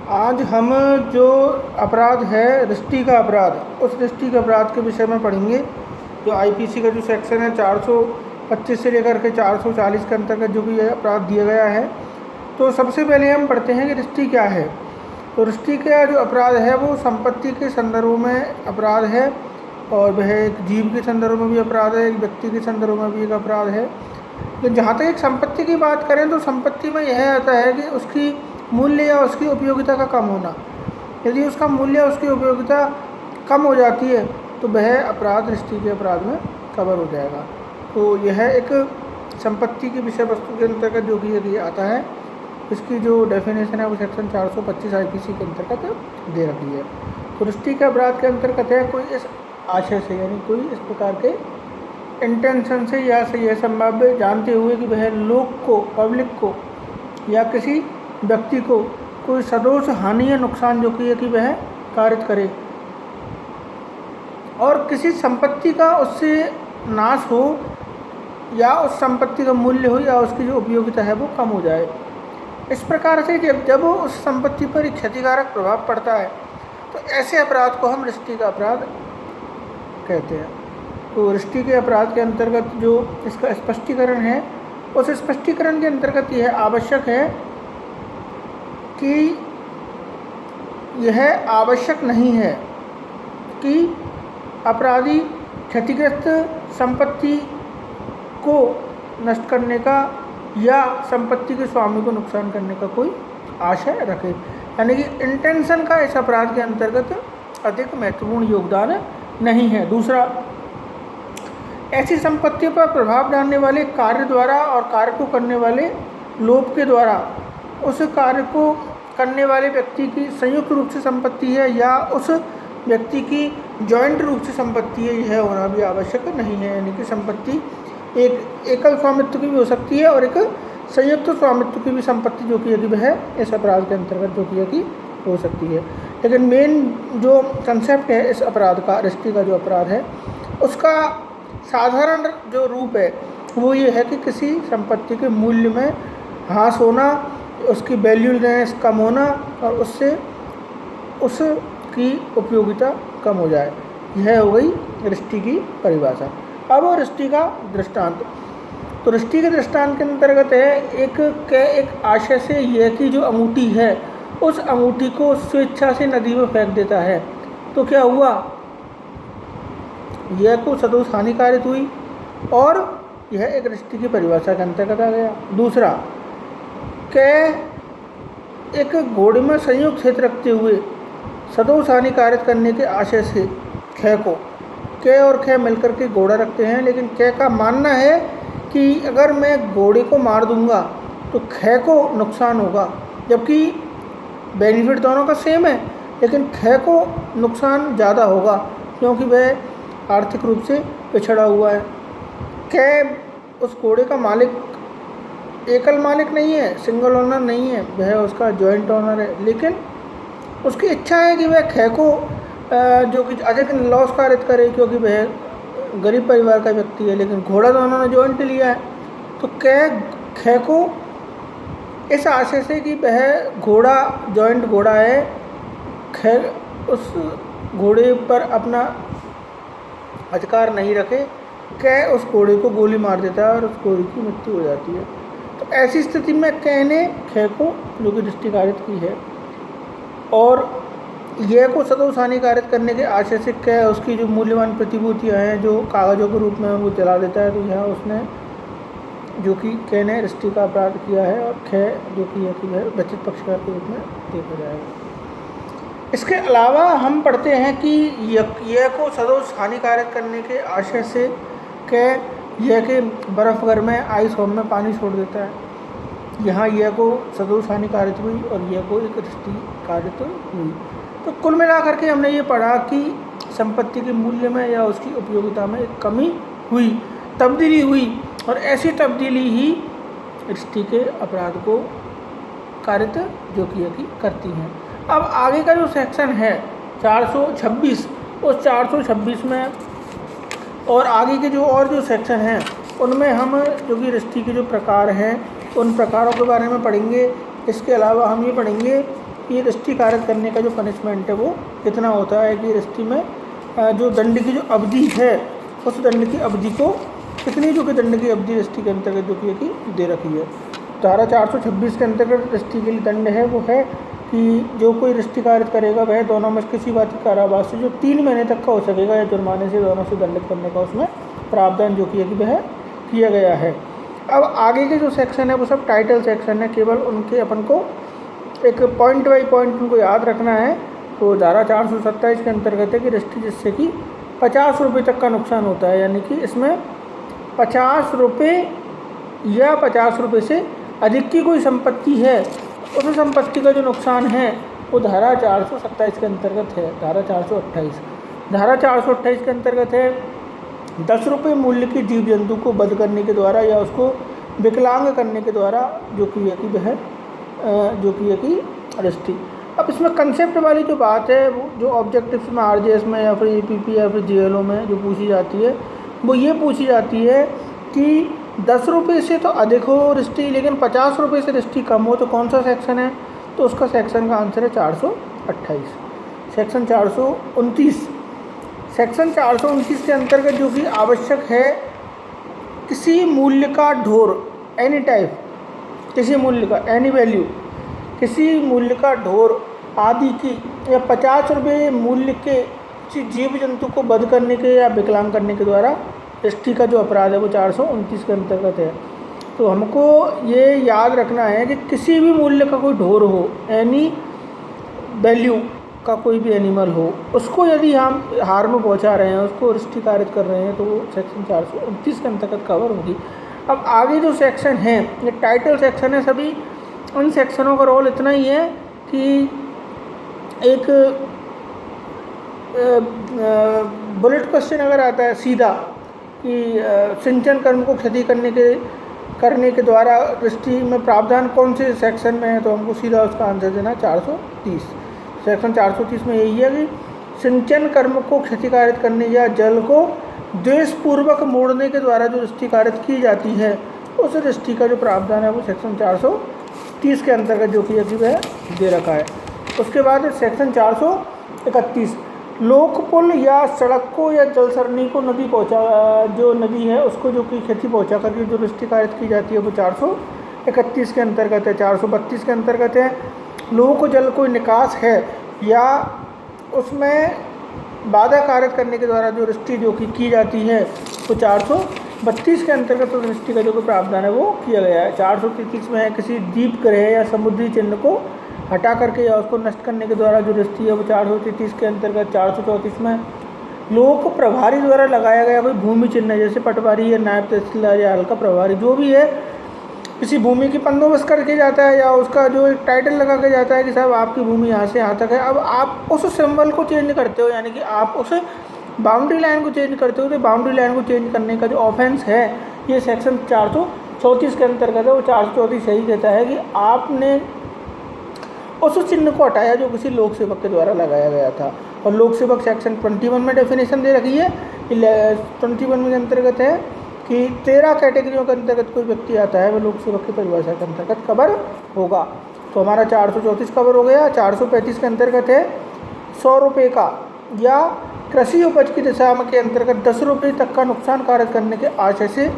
आज हम जो अपराध है रिश्ती का अपराध, उस रिश्ती के अपराध के विषय में पढ़ेंगे। जो आईपीसी का जो सेक्शन है 425 से लेकर के 440 के अंतर्गत जो भी यह अपराध दिया गया है। तो सबसे पहले हम पढ़ते हैं कि रिश्ती क्या है। तो रिश्ती का जो अपराध है वो संपत्ति के संदर्भ में अपराध है, और वह एक जीव के संदर्भ में भी अपराध है, एक व्यक्ति के संदर्भ में भी एक अपराध है। लेकिन जहाँ तक एक संपत्ति की बात करें तो संपत्ति में यह आता है कि उसकी मूल्य या उसकी उपयोगिता का कम होना। यदि उसका मूल्य या उसकी उपयोगिता कम हो जाती है तो वह अपराध रिश्ती के अपराध में कवर हो जाएगा। तो यह एक संपत्ति की विषय वस्तु के अंतर्गत जो कि यदि आता है, इसकी जो डेफिनेशन है वो सेक्शन 425 आईपीसी के अंतर्गत दे रखी है। तो रिश्ती के अपराध के अंतर्गत है कोई इस आशय से, यानी कोई इस प्रकार के इंटेंशन से या से यह संभाव्य जानते हुए कि वह लोग को, पब्लिक को या किसी व्यक्ति को कोई सदोष हानि या नुकसान जो कि है कि वह कारित करे, और किसी संपत्ति का उससे नाश हो या उस संपत्ति का मूल्य हो या उसकी जो उपयोगिता है वो कम हो जाए। इस प्रकार से जब उस संपत्ति पर एक क्षतिकारक प्रभाव पड़ता है तो ऐसे अपराध को हम रिश्ती का अपराध कहते हैं। तो रिश्ती के अपराध के अंतर्गत जो इसका स्पष्टीकरण है, उस स्पष्टीकरण के अंतर्गत यह आवश्यक है कि यह आवश्यक नहीं है कि अपराधी क्षतिग्रस्त संपत्ति को नष्ट करने का या संपत्ति के स्वामी को नुकसान करने का कोई आशय रखे, यानी कि इंटेंशन का इस अपराध के अंतर्गत अधिक महत्वपूर्ण योगदान नहीं है। दूसरा, ऐसी संपत्तियों पर प्रभाव डालने वाले कार्य द्वारा और कार्य को करने वाले लोभ के द्वारा उस कार्य को करने वाले व्यक्ति की संयुक्त रूप से संपत्ति है या उस व्यक्ति की जॉइंट रूप से संपत्ति है, यह होना भी आवश्यक नहीं है। यानी कि संपत्ति एक एकल स्वामित्व की भी हो सकती है और एक संयुक्त स्वामित्व की भी संपत्ति जो कि यदि वह इस अपराध के अंतर्गत जो कि यदि हो सकती है। लेकिन मेन जो कंसेप्ट है इस अपराध का, रिश्ती का जो अपराध है, उसका साधारण जो रूप है वो ये है कि किसी संपत्ति के मूल्य में ह्रास होना, उसकी वैल्यूनेस कम होना और उससे उसकी उपयोगिता कम हो जाए। यह हो गई रिश्ती की परिभाषा। अब रिश्ती का दृष्टांत। तो रिश्ती के दृष्टांत के अंतर्गत है एक आशय से यह कि जो अंगूठी है उस अंगूठी को स्वेच्छा से नदी में फेंक देता है तो क्या हुआ, यह को सदोष हानिकारित हुई और यह एक रिश्ती की परिभाषा के अंतर्गत आ गया। दूसरा, एक घोड़े में संयुक्त हित रखते हुए सदोष हानिकारित करने के आशय से कै और खे मिलकर के घोड़ा रखते हैं, लेकिन कै का मानना है कि अगर मैं घोड़े को मार दूंगा तो खे को नुकसान होगा, जबकि बेनिफिट दोनों का सेम है, लेकिन खे को नुकसान ज़्यादा होगा क्योंकि वह आर्थिक रूप से पिछड़ा हुआ है। कै उस घोड़े का मालिक एकल मालिक नहीं है, सिंगल ओनर नहीं है, वह उसका जॉइंट ओनर है, लेकिन उसकी इच्छा है कि वह खे को जो कि अधिक लॉस कारित करे क्योंकि वह गरीब परिवार का व्यक्ति है, लेकिन घोड़ा तो उन्होंने जॉइंट लिया है। तो खे को इस आशय से कि वह घोड़ा जॉइंट घोड़ा है, खे उस घोड़े पर अपना अधिकार नहीं रखे, कै उस घोड़े को गोली मार देता है और उस घोड़े की मृत्यु हो जाती है। तो ऐसी स्थिति में कै ने खे को जो कि रिश्ती कारित की है और यह को सदोष हानिकारित करने के आशय से कै उसकी जो मूल्यवान प्रतिभूतियाँ हैं जो कागज़ों के रूप में वो जला देता है। तो यहाँ उसने जो कि कै ने रिश्ती का अपराध किया है और खे जो कि है बचित पक्षकार के रूप में देखा जाएगा। इसके अलावा हम पढ़ते हैं कि यह को सदोष हानिकारक करने के आशय से कै यह के बर्फ़ घर में आइस होम में पानी छोड़ देता है। यहाँ यह को सदोष हानिकारित हुई और यह को एक रिश्ती कारित हुई। तो कुल मिलाकर के हमने ये पढ़ा कि संपत्ति के मूल्य में या उसकी उपयोगिता में एक कमी हुई, तब्दीली हुई, और ऐसी तब्दीली ही रिश्ती के अपराध को कारित जो कि करती हैं। अब आगे का जो सेक्शन है 426, उस 426 में और आगे के जो और जो सेक्शन हैं उनमें हम जो कि रिश्ती के जो प्रकार हैं उन प्रकारों के बारे में पढ़ेंगे। इसके अलावा हम ये पढ़ेंगे ये दृष्टि कार्य करने का जो पनिशमेंट है वो कितना होता है कि दृष्टि में जो दंड की जो अवधि है उस दंड की अवधि को कितनी जो कि दंड की अवधि दृष्टि के अंतर्गत जो कि दे रखी है। धारा 426 के अंतर्गत दृष्टि के लिए दंड है वो है कि जो कोई दृष्टि कार्य करेगा वह दोनों में किसी बात की कारावास से जो 3 महीने तक का हो सकेगा या जुर्माने से दोनों से दंडित करने का उसमें प्रावधान जो कि वह किया गया है। अब आगे के जो सेक्शन है वो सब टाइटल सेक्शन है, केवल उनके अपन को एक पॉइंट बाई पॉइंट उनको याद रखना है। तो धारा 427 के अंतर्गत है कि दृष्टि जिससे कि 50 रुपये तक का नुकसान होता है, यानी कि इसमें 50 रुपये या 50 रुपये से अधिक की कोई संपत्ति है, उस संपत्ति का जो नुकसान है वो धारा 427 के अंतर्गत है। धारा 428 के अंतर्गत है 10 रुपये मूल्य की जीव जंतु को वध करने के द्वारा या उसको विकलांग करने के द्वारा जो कि वह जो कि दृष्टि। अब इसमें कंसेप्ट वाली जो बात है वो जो ऑब्जेक्टिव्स में आरजेएस में या फिर ईपीपी या फिर जीएलओ में जो पूछी जाती है वो ये पूछी जाती है कि 10 रुपये से तो अधिक हो दृष्टि लेकिन 50 रुपये से दृष्टि कम हो तो कौन सा सेक्शन है, तो उसका सेक्शन का आंसर है 428, सेक्शन 429। सेक्शन 429 के अंतर्गत जो कि आवश्यक है किसी मूल्य का ढोर एनी टाइप, किसी मूल्य का एनी वैल्यू, किसी मूल्य का ढोर आदि की या 50 रुपये मूल्य के जीव जंतु को वध करने के या विकलांग करने के द्वारा दृष्टि का जो अपराध है वो 429 के अंतर्गत है। तो हमको ये याद रखना है कि किसी भी मूल्य का कोई ढोर हो, एनी वैल्यू का कोई भी एनिमल हो, उसको यदि हम हार्म पहुंचा रहे हैं, उसको दृष्टि कारित कर रहे हैं तो वो सेक्शन 429 के अंतर्गत कवर होगी। अब आगे जो सेक्शन है ये टाइटल सेक्शन है, सभी उन सेक्शनों का रोल इतना ही है कि एक बुलेट क्वेश्चन अगर आता है सीधा कि सिंचन कर्म को क्षति करने के द्वारा दृष्टि में प्रावधान कौन से सेक्शन में है, तो हमको सीधा उसका आंसर देना 430। सेक्शन 430 में यही है कि सिंचन कर्म को क्षतिकारित करने या जल को द्वेषपूर्वक मोड़ने के द्वारा जो दृष्टि कारित की जाती है उस दृष्टि का जो प्रावधान है वो सेक्शन 430 के अंतर्गत जो कि वह दे रखा है। उसके बाद सेक्शन 431 लोकपुल या सड़क को या जल सरणी को नदी जो नदी है उसको जो कि क्षति पहुंचा करके जो दृष्टि कारित की जाती है वो 431 के अंतर्गत है। 432 के अंतर्गत है लोक जल कोई निकास है या उसमें बाधा कारित करने के द्वारा जो दृष्टि जो कि की जाती है तो 432 के अंतर्गत तो दृष्टि का जो कोई प्रावधान है वो किया गया है। 433 में है किसी द्वीप ग्रह या समुद्री चिन्ह को हटा करके या उसको नष्ट करने के द्वारा जो दृष्टि है वो 433 के अंतर्गत। 434 में लोक प्रभारी द्वारा लगाया गया कोई भूमि चिन्ह जैसे पटवारी या नायब तहसीलदार या हल्का प्रभारी जो भी है किसी भूमि की बंदोबस्त करके जाता है या उसका जो एक टाइटल लगा के जाता है कि साहब आपकी भूमि यहाँ से यहाँ तक है। अब आप उस सिंबल को चेंज करते हो, यानी कि आप उस बाउंड्री लाइन को चेंज करते हो, तो बाउंड्री लाइन को चेंज करने का जो ऑफेंस है ये सेक्शन 434 के अंतर्गत है। वो 434 यही कहता है कि आपने उस चिन्ह को हटाया जो किसी लोक सेवक के द्वारा लगाया गया था। और लोक सेवक सेक्शन 21 में डेफिनेशन दे रखी है, 21 के अंतर्गत है कि 13 कैटेगरियों के अंतर्गत कोई व्यक्ति आता है वह लोक सेवक की परिभाषा के अंतर्गत कवर होगा। तो हमारा 434 कवर हो गया। 435 के अंतर्गत है 100 रुपये का या कृषि उपज की दिशा के अंतर्गत 10 रुपये तक का नुकसान कारक करने के आशय से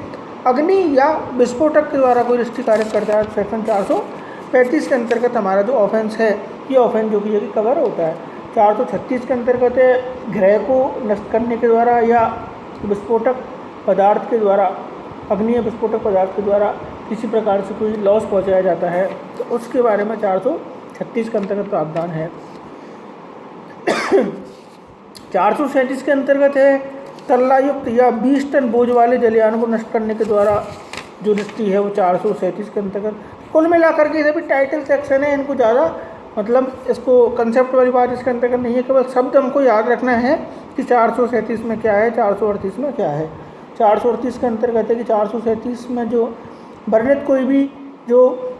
अग्नि या विस्फोटक के द्वारा कोई दृष्टि कार्य करता है। सेक्शन 435 के अंतर्गत हमारा जो ऑफेंस है ये ऑफेंस जो कि ये कवर होता है। 436 के अंतर्गत है गृह को नष्ट करने के द्वारा या विस्फोटक पदार्थ के द्वारा, अग्नि या विस्फोटक पदार्थ के द्वारा किसी प्रकार से कोई लॉस पहुंचाया जाता है तो उसके बारे में 436 के अंतर्गत प्रावधान है। 437 के अंतर्गत है तल्लायुक्त या 20 टन बोझ वाले जलयान को नष्ट करने के द्वारा जो दृष्टि है वो 437 के अंतर्गत। कुल मिलाकर के सभी टाइटल सेक्शन है, इनको ज़्यादा मतलब इसको कंसेप्ट वाली बात इसके अंतर्गत नहीं है, केवल शब्द हमको याद रखना है कि 437 में क्या है, 438 में क्या है। 438 के अंतर्गत है कि 437 में जो वर्णित कोई भी जो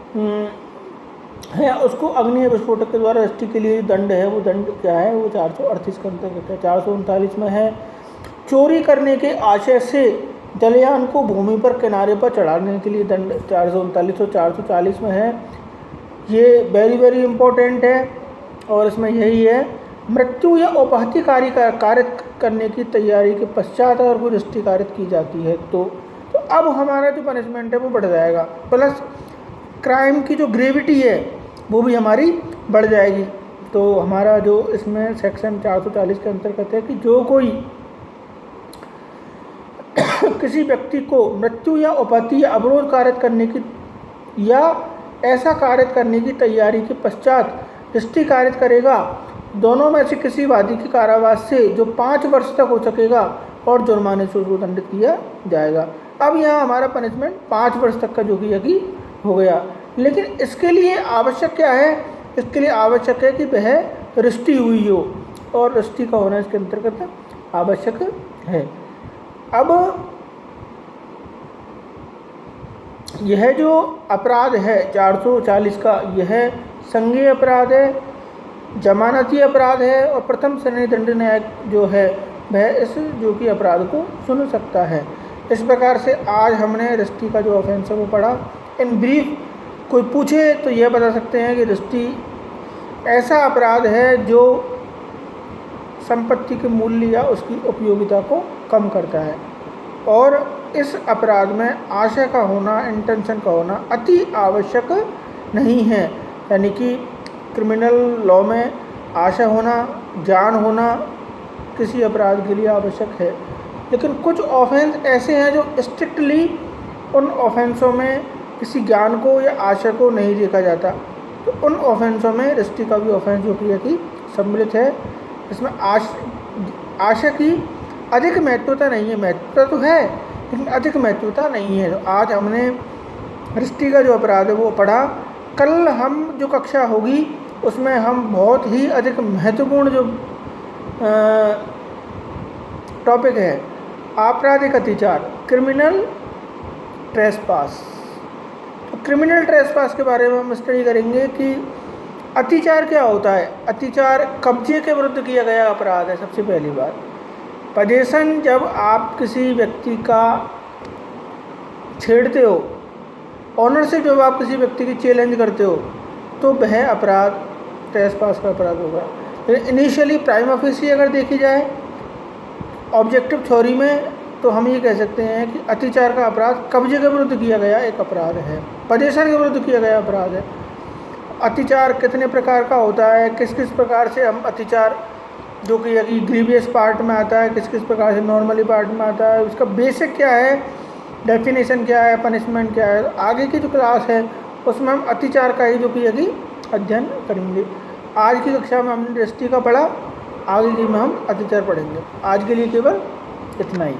है उसको अग्नि या विस्फोटक के द्वारा दृष्टि के लिए दंड है वो दंड क्या है वो 438 के अंतर्गत है। 439 में है चोरी करने के आशय से जलयान को भूमि पर किनारे पर चढ़ाने के लिए दंड 439। और 440 में है ये वेरी वेरी इम्पोर्टेंट है और इसमें यही है, मृत्यु या अपहत्य कार्य करने की तैयारी के पश्चात अगर कोई दृष्टि कारित की जाती है तो अब हमारा जो पनिशमेंट है वो बढ़ जाएगा, प्लस क्राइम की जो ग्रेविटी है वो भी हमारी बढ़ जाएगी। तो हमारा जो इसमें सेक्शन 440 के अंतर्गत है कि जो कोई किसी व्यक्ति को मृत्यु या अपहत्य या अवरोध कारित करने की या ऐसा कारित करने की तैयारी के पश्चात दृष्टि कारित करेगा, दोनों में से किसी वादी के कारावास से जो 5 वर्ष तक हो सकेगा और जुर्माने से उसको दंडित किया जाएगा। अब यहाँ हमारा पनिशमेंट 5 वर्ष तक का जो कि हो गया, लेकिन इसके लिए आवश्यक क्या है? इसके लिए आवश्यक है कि वह दृष्टि हुई हो और दृष्टि का होना इसके अंतर्गत आवश्यक है। अब यह जो अपराध है 440 का, यह संज्ञेय अपराध है, जमानती अपराध है और प्रथम श्रेणी दंड न्याय जो है वह इस जो कि अपराध को सुन सकता है। इस प्रकार से आज हमने दृष्टि का जो ऑफेंस है वो पढ़ा। इन ब्रीफ कोई पूछे तो यह बता सकते हैं कि दृष्टि ऐसा अपराध है जो संपत्ति के मूल्य या उसकी उपयोगिता को कम करता है और इस अपराध में आशय का होना, इंटेंशन का होना अति आवश्यक नहीं है। यानी कि क्रिमिनल लॉ में आशय होना, ज्ञान होना किसी अपराध के लिए आवश्यक है, लेकिन कुछ ऑफेंस ऐसे हैं जो स्ट्रिक्टली उन ऑफेंसों में किसी ज्ञान को या आशय को नहीं देखा जाता। तो उन ऑफेंसों में दृष्टि का भी ऑफेंस जो कि सम्मिलित है। इसमें आशय की अधिक महत्वता नहीं है, महत्वता तो है लेकिन अधिक महत्वता नहीं है। तो आज हमने दृष्टि का जो अपराध है वो पढ़ा। कल हम जो कक्षा होगी उसमें हम बहुत ही अधिक महत्वपूर्ण जो टॉपिक है आपराधिक अत्याचार, क्रिमिनल ट्रेसपास। तो क्रिमिनल ट्रेसपास के बारे में हम स्टडी करेंगे कि अत्याचार क्या होता है। अत्याचार कब्जे के विरुद्ध किया गया अपराध है। सबसे पहली बात, पजेशन, जब आप किसी व्यक्ति का छेड़ते हो, ऑनरशिप जब आप किसी व्यक्ति की चैलेंज करते हो तो वह अपराध ट्रेसपास का अपराध होगा। इनिशियली प्राइमा फेसी अगर देखी जाए ऑब्जेक्टिव थ्योरी में तो हम ये कह सकते हैं कि अत्याचार का अपराध कब्जे के विरुद्ध किया गया एक अपराध है, पजेशन के विरुद्ध किया गया अपराध है। अत्याचार कितने प्रकार का होता है, किस किस प्रकार से हम अत्याचार जो कि ग्रीवियस पार्ट में आता है, किस किस प्रकार से नॉर्मली पार्ट में आता है, उसका बेसिक क्या है, डेफिनेशन क्या है, पनिशमेंट क्या है। आगे की जो क्लास है उसमें हम अत्याचार का ही जो कि अध्ययन करेंगे। आज की कक्षा में हमने दृष्टि का पढ़ा, आगे की में हम अत्याचार पढ़ेंगे। आज के लिए केवल इतना ही।